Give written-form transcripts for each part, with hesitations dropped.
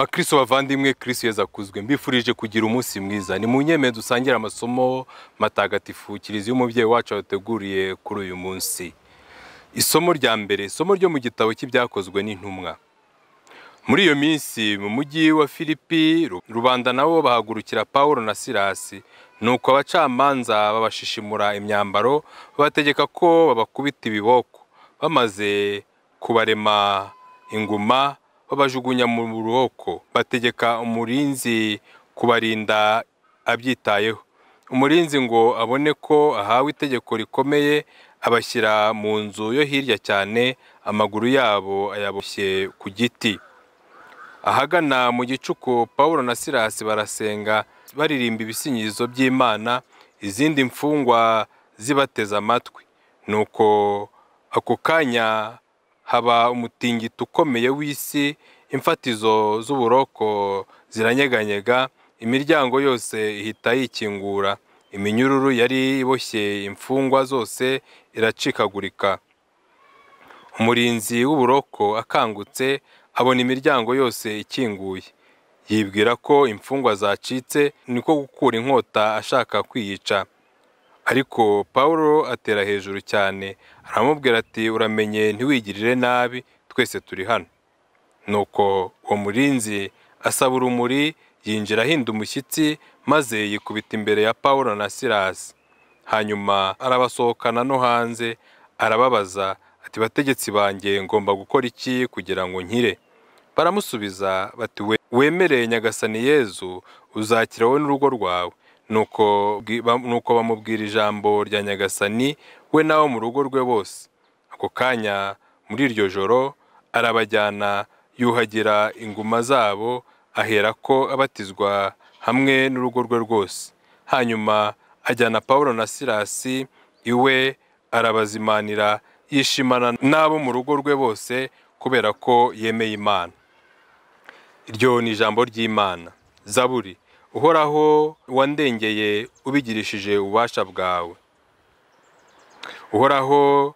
Bakristo bavandimwe, Kristo Yesu akuzwe. Mbifurije kugira umunsi mwiza. Ni mu nyeme dusangira amasomo matagatifu Kiliziya umubyeyi wacu yateguriye kuri uyu munsi. Isomo rya mbere, isomo ryo mu gitabo cy'ibyakozwe n'intumwa. Muri iyo minsi mu mujyi wa Filipi, rubanda nabo bahagurukira Pawulo na Silasi, nuko abacamanza babashishimura imyambaro, babategeka ko babakubita ibiboko. Bamaze kubarema inguma, babajugunya mu buroko. Bategeka umurinzi kubarinda abyitayeho. Umurinzi ngo abone ko ahawe itegeko rikomeye, abashyira mu nzu yo hirya cyane, amaguru yabo ayaboshye ku giti. Ahagana mu gicuku, Pawulo na Silasi barasenga baririmba ibisingizo by'Imana, izindi mfungwa zibateze amatwi. Nuko ako kanya haba umutingito ukomeye w'isi, imfatizo z'uburoko ziranyeganyega, imiryango yose ihita yikingura, iminyururu yari iboshye imfungwa zose iracikagurika. Umurinzi w'uburoko akangutse abona imiryango yose ikinguye, yibwira ko imfungwa zacitse, niko gukura inkota ashaka kwiyica. Ariko Pawulo atera hejuru cyane, aramubwira ati, uramenye ntiwigirire nabi, twese turi hano. Nuko uwo murinzi asaba urumuri, yinjira ahinda umushyitsi, maze yikubita imbere ya Pawulo na Silasi. Hanyuma arabasohokana no hanze, arababaza ati, bategetsi banjye, ngomba gukora iki kugira ngo nkire? Baramusubiza bati, wemere Nyagasani Yezu, uzakira wowe n'urugo rwawe. Nuko bamubwira ijambo rya Nyagasani, we n'abo mu rugo rwe bose. Ako kanya muri iryo joro arabajyana, yuhagira inguma zabo, aherako abatizwa hamwe n'urugo rwe rwose. Hanyuma ajyana Pawulo na Silasi iwe, arabazimanira, yishimana n'abo mu rugo rwe bose kubera ko yemeye Imana. Iryo ni ijambo ry'Imana. Zaburi. Uhoraho wandengeye ubigirishije ububasha bwawe. Uhoraho,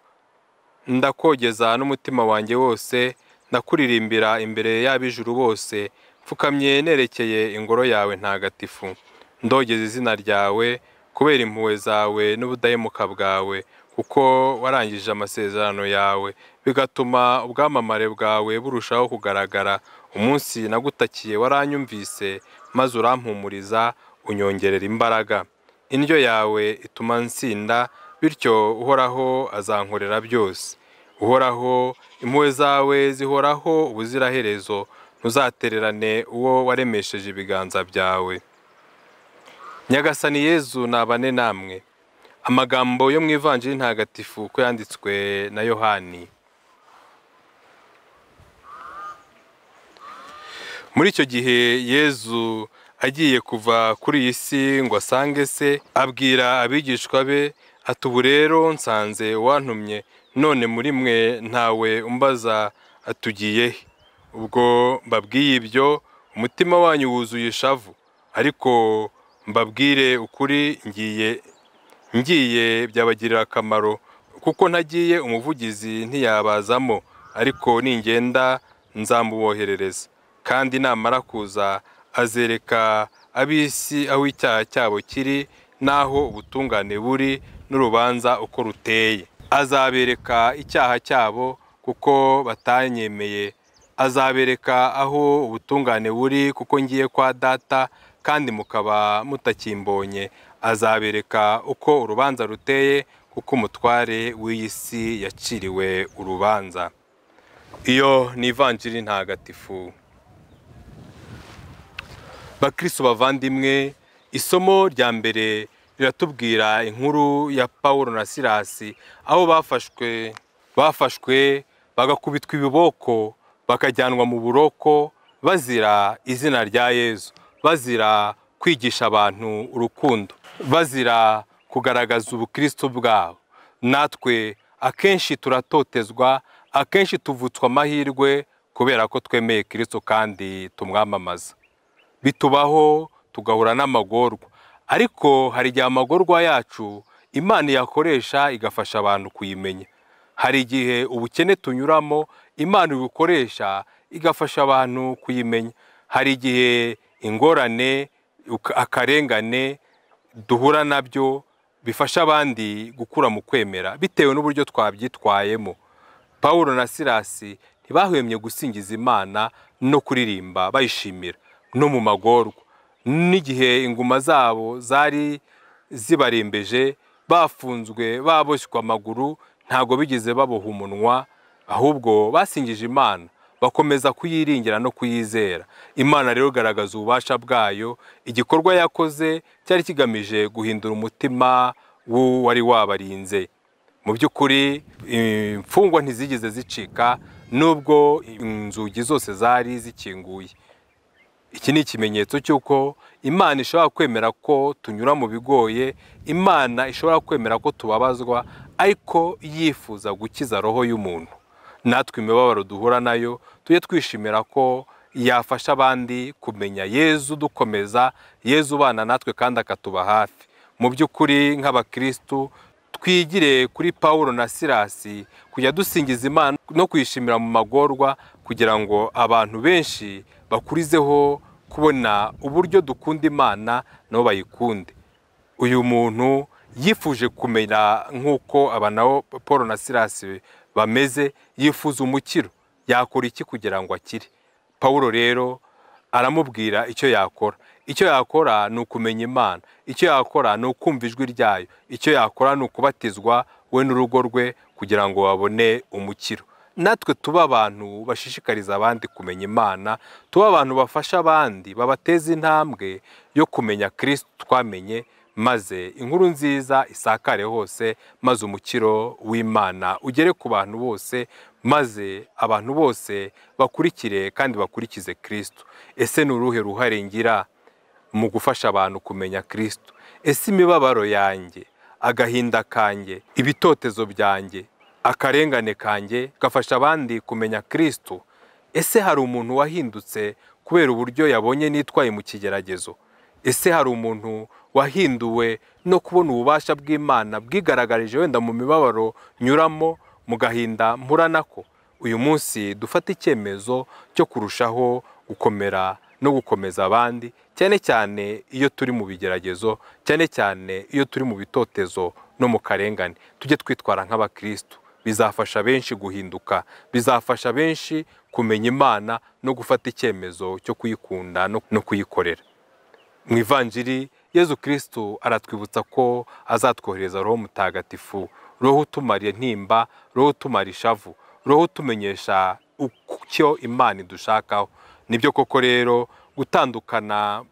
ndakogeza n'umutima wanjye wose, ndakuririmbira imbere y'ab'ijuru bose, mfukamye nerekeye ingoro yawe ntagatifu. Ndogeza izina ryawe kubera impuhwe zawe n'ubudahemuka bwawe, kuko warangije amasezerano yawe, bigatuma ubwamamare bwawe burushaho kugaragara. Umunsi nagutakiye waranyumvise, maze urampumuriza, unyongerera imbaraga. Indyo yawe ituma nsinda, bityo Uhoraho azankorera byose. Uhoraho, impuhwe zawe zihoraho ubuziraherezo, ntuzatererane uwo waremesheje ibiganza byawe. Nyagasani Yezu nabane namwe. Amagambo yo mu Ivanjiri ntagatifu uko yanditswe na Yohani. Muri icyo gihe Yezu agiye kuva kuri iyi si ngo asange se, abwira abigishwa be ati, ubu rero nsanze uwantumye, none muri mwe ntawe umbaza atugiye he? Ubwo mbabwiye ibyo, umutima wanyu wuzuye ishavu. Ariko mbabwire ukuri, ngiye byabagirira akamaro, kuko ntagiye umuvugizi ntiyabazamo, ariko ningenda nzamuboherereza. Kandi namara kuza azereka ab'isi aho icyaha cyabo kiri, n'aho ubutungane buri, n'urubanza uko ruteye. Azabereka icyaha cyabo kuko batanyemeye, azabereka aho ubutungane buri kuko ngiye kwa Data, kandi mukaba mutakimbonye. Azabereka uko urubanza ruteye, kuko umutware w'iyi si yaciriwe urubanza. Iyo ni Ivanjiri ntagatifu. Bakristo bavandimwe, isomo rya mbere riratubwira inkuru ya Pawulo na Silasi, aho bafashwe bagakubitwa ibiboko, bakajyanwa mu buroko, bazira izina rya Yezu, bazira kwigisha abantu urukundo, bazira kugaragaza ubukristo bwabo. Natwe akenshi turatotezwa, akenshi tuvutswa amahirwe kubera ko twemeye Kristo kandi tumwamamaza. Bitubaho tugahura n'amagorwa, ariko hari igihe amagorwa yacu Imana yakoresha igafasha abantu kuyimenya. Hari igihe ubukene tunyuramo Imana ibukoresha igafasha abantu kuyimenya. hari igihe ingorane, akarengane duhura nabyo bifasha abandi gukura mu kwemera bitewe n'uburyo twabyitwayemo. Pawulo na Silasi ntibahwemye gusingiza Imana no kuririmba bayishimira no mu magorwa, n'igihe inguma zabo zari zibarembeje, bafunzwe, baboshywa amaguru, ntago bigeze baboha umunwa, ahubwo basingije Imana, bakomeza kuyiringira no kuyizera. Imana rero garagaza ububasha bwayo. Igikorwa yakoze cyari kigamije guhindura umutima wari wabarinze. Mu by'ukuri imfungwa ntizigeze zicika nubwo inzugi zose zari zikinguye. Iki ni ikimenyetso cy'uko Imana ishobora kwemera ko tunyura mu bigoye, Imana ishobora kwemera ko tubabazwa, ariko yifuza gukiza roho y'umuntu. Natwe imibabaro duhura nayo tujye twishimira ko yafasha abandi kumenya Yezu, dukomeza Yezu ubana natwe kandi akatuba hafi. Mu by'ukuri nk'abakristu twigire kuri Pawulo na Silasi kujya dusingiza Imana no kwishimira mu magorwa, kugira ngo abantu benshi bakurizeho kubona uburyo dukunda Imana nabo bayikunde. Uyu muntu yifuje kumenya nk'uko abana Pawulo na Silasi bameze, yifuza umukiro. Yakora iki kugira ngo akire? Pawulo rero aramubwira icyo yakora. Icyo yakora ni ukumenya Imana, icyo yakora ni ukumva ijwi ryayo, icyo yakora ni ukubatizwa we n'urugo rwe kugira ngo babone umukiro. Natwe tuba abantu bashishikariza abandi kumenya Imana, tuba abantu bafasha abandi, babateza intambwe yo kumenya Kristo twamenye, maze inkuru nziza isakare hose, maze umukiro w'Imana ugere ku bantu bose, maze abantu bose bakurikire kandi bakurikize Kristo. Ese ni uruhe ruhare ngira mu gufasha abantu kumenya Kristo? Ese imibabaro yanjye, agahinda kanjye, ibitotezo byanjye, akarengane kanjye gafasha abandi kumenya Kristo? Ese hari umuntu wahindutse kubera uburyo yabonye nitwaye mu kigeragezo? Ese hari umuntu wahinduwe no kubona ububasha bw'Imana bwigaragarije wenda mu mibabaro nyuramo, mu gahinda mpura nako? Uyu munsi dufata icyemezo cyo kurushaho gukomera no gukomeza abandi, cyane cyane iyo turi mu bigeragezo, cyane cyane iyo turi mu bitotezo no mu karengane. Tujye twitwara nk'abakristo, bizafasha benshi guhinduka, bizafasha benshi kumenya Imana no gufata icyemezo cyo kuyikunda no kuyikorera. Mu Ivanjiri Yezu Kristo aratwibutsa ko azatwohereza Roho Mutagatifu, Roho utumara intimba, Roho utumara ishavu, Roho utumenyesha uko Imana idushakaho. Nibyo koko rero gutandukana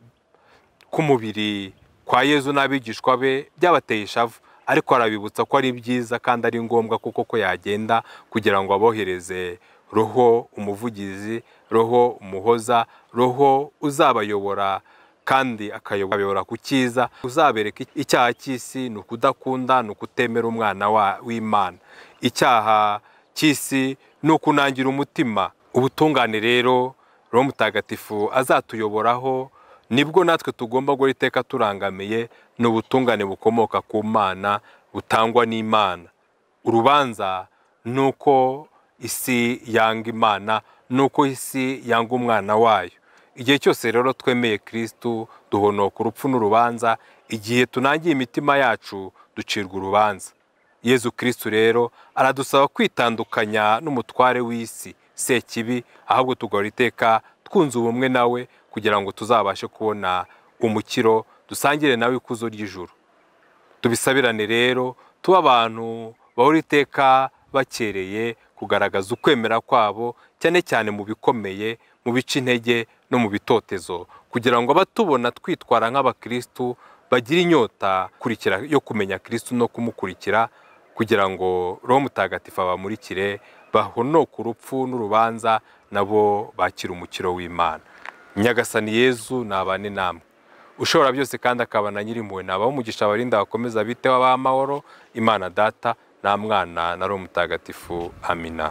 k'umubiri kwa Yezu n'abigishwa be byabateye ishavu, ariko arabibutsa ko ari byiza kandi ari ngombwa ko yagenda kugira ngo abohereze Roho umuvugizi, Roho umuhoza, Roho uzabayobora kandi akayobora ku cyiza, uzabereka icyaha cy'isi ni ukudakunda, ni ukutemera umwana w'Imana. Icyaha cy'isi ni ukunangira umutima. Ubutungane rero Roho Mutagatifu azatuyoboraho, nibwo natwe tugomba guhora iteka turangamiye, ni ubutungane bukomoka ku Mana butangwa n'Imana. Urubanza ni uko isi yanga Imana, ni uko isi yanga umwana wayo. Igihe cyose rero twemeye Kristo duhonoka urupfu n'urubanza, igihe tunangiye imitima yacu ducirwa urubanza. Yezu Kristo rero aradusaba kwitandukanya n'umutware w'isi Sekibi, ahubwo tugahora iteka twunze ubumwe nawe kugira ngo tuzabashe kubona umukiro, dusangire nawe ikuzo ry'ijuru. Tubisabirane rero tuba abantu bahora iteka bakereye kugaragaza ukwemera kwabo, cyane cyane mu bikomeye, mu bica intege no mu bitotezo, kugira ngo abatubona twitwara nk'abakristu bagira inyota kurikira yo kumenya Kristo no kumukurikira, kugira ngo Roho Mutagatifu abamurikire, bahonoka urupfu n'urubanza, nabo bakira umukiro w'Imana. Nyagasani Yezu nabane namwe, ushobora byose kandi akabana nyirimpuhwe, nabaho umugisha abarinda bakomeza biteho ab'amahoro, Imana Data na Mwana na Roho Mutagatifu. Amina.